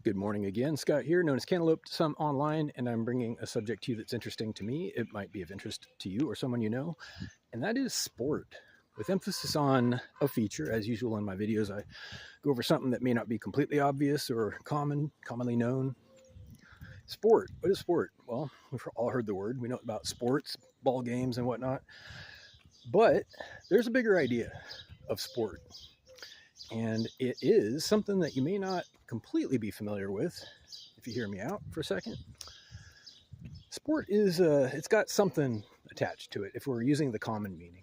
Good morning again. Scott here, known as Cantaloupe to some online, and I'm bringing a subject to you that's interesting to me. It might be of interest to you or someone you know, and that is sport, with emphasis on a feature. As usual in my videos, I go over something that may not be completely obvious or commonly known. Sport. What is sport? Well, we've all heard the word. We know about sports, ball games, and whatnot. But there's a bigger idea of sport. And it is something that you may not completely be familiar with, if you hear me out for a second. Sport is, it's got something attached to it, if we're using the common meaning.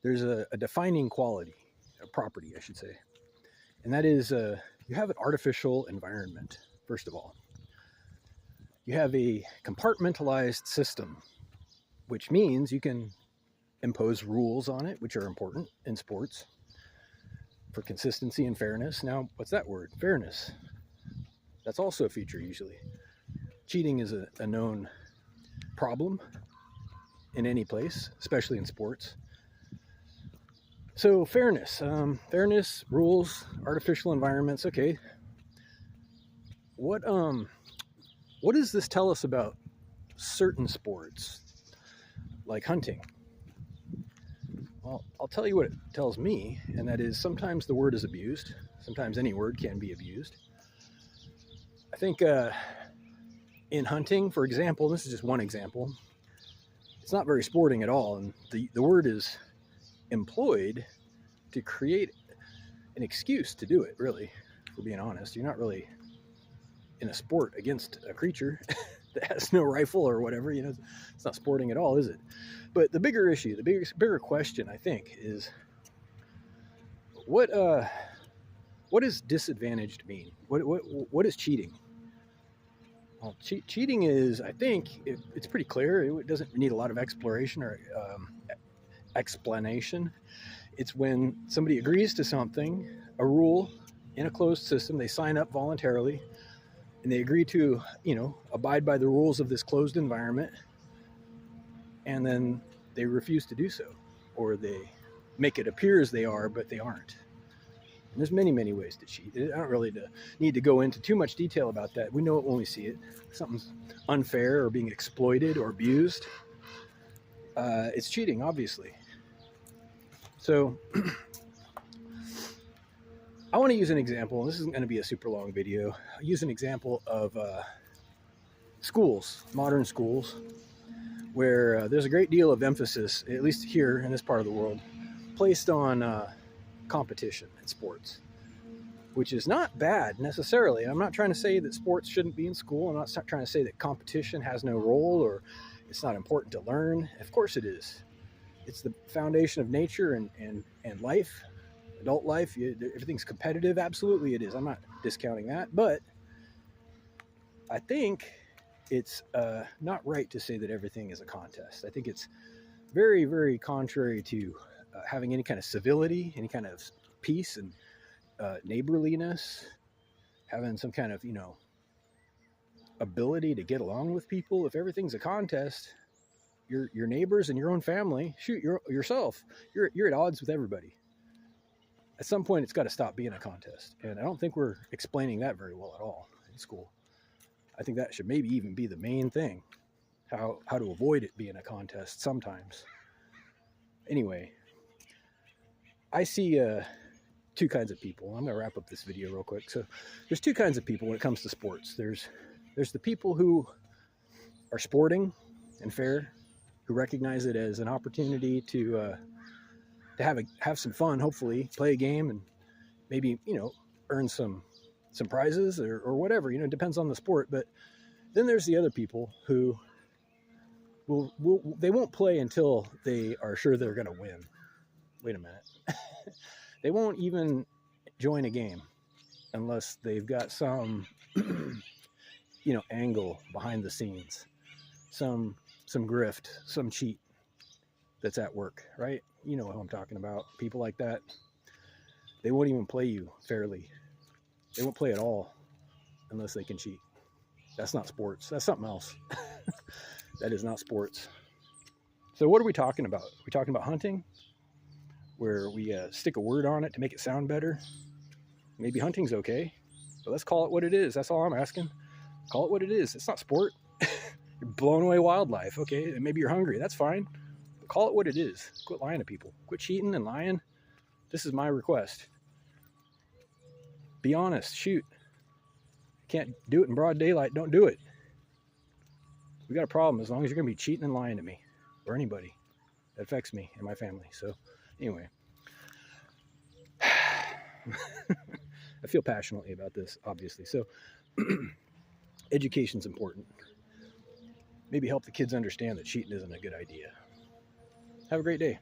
There's a defining quality, a property, I should say. And that is, you have an artificial environment, first of all. You have a compartmentalized system, which means you can impose rules on it, which are important in sports, for consistency and fairness. Now, what's that word? Fairness. That's also a feature usually. Cheating is a known problem in any place, especially in sports. So fairness, rules, artificial environments. Okay. What does this tell us about certain sports, like hunting? Well, I'll tell you what it tells me, and that is sometimes the word is abused. Sometimes any word can be abused. I think in hunting, for example, this is just one example, it's not very sporting at all, and the word is employed to create an excuse to do it, really, if we're being honest. You're not really in a sport against a creature that has no rifle or whatever, it's not sporting at all, is it? But the bigger issue, the bigger question, I think, is what does disadvantaged mean? What is cheating? Well, cheating is, I think, it's pretty clear. It doesn't need a lot of exploration or explanation. It's when somebody agrees to something, a rule in a closed system, they sign up voluntarily, and they agree to, abide by the rules of this closed environment, and then they refuse to do so, or they make it appear as they are, but they aren't. And there's many, many ways to cheat. I don't really need to go into too much detail about that. We know it when we see it. Something's unfair or being exploited or abused. It's cheating, obviously. So I want to use an example. This isn't going to be a super long video. I'll use an example of schools, modern schools, where there's a great deal of emphasis, at least here in this part of the world, placed on competition in sports, which is not bad necessarily. I'm not trying to say that sports shouldn't be in school. I'm not trying to say that competition has no role or it's not important to learn. Of course it is. It's the foundation of nature and life, adult life. Everything's competitive. Absolutely it is. I'm not discounting that, but I think it's not right to say that everything is a contest. I think it's very, very contrary to having any kind of civility, any kind of peace and neighborliness, having some kind of, ability to get along with people. If everything's a contest, your neighbors and your own family, yourself, you're at odds with everybody. At some point, it's got to stop being a contest. And I don't think we're explaining that very well at all in school. I think that should maybe even be the main thing, how to avoid it being a contest sometimes. Anyway, I see two kinds of people. I'm going to wrap up this video real quick. So there's two kinds of people when it comes to sports. There's the people who are sporting and fair, who recognize it as an opportunity to have some fun, hopefully play a game and maybe, earn some prizes or whatever, it depends on the sport. But then there's the other people who they won't play until they are sure they're going to win. Wait a minute. They won't even join a game unless they've got some, angle behind the scenes, some grift, some cheat that's at work, right? You know who I'm talking about. People like that. They won't even play you fairly. They won't play at all unless they can cheat. That's not sports. That's something else. That is not sports. So what are we talking about? We're talking about hunting, where we stick a word on it to make it sound better. Maybe hunting's okay. But let's call it what it is. That's all I'm asking. Call it what it is. It's not sport. You're blowing away wildlife. Okay, and maybe you're hungry. That's fine. But call it what it is. Quit lying to people. Quit cheating and lying. This is my request. Be honest. Shoot. Can't do it in broad daylight. Don't do it. We got a problem as long as you're going to be cheating and lying to me or anybody that affects me and my family. So anyway, I feel passionately about this, obviously. So education's important. Maybe help the kids understand that cheating isn't a good idea. Have a great day.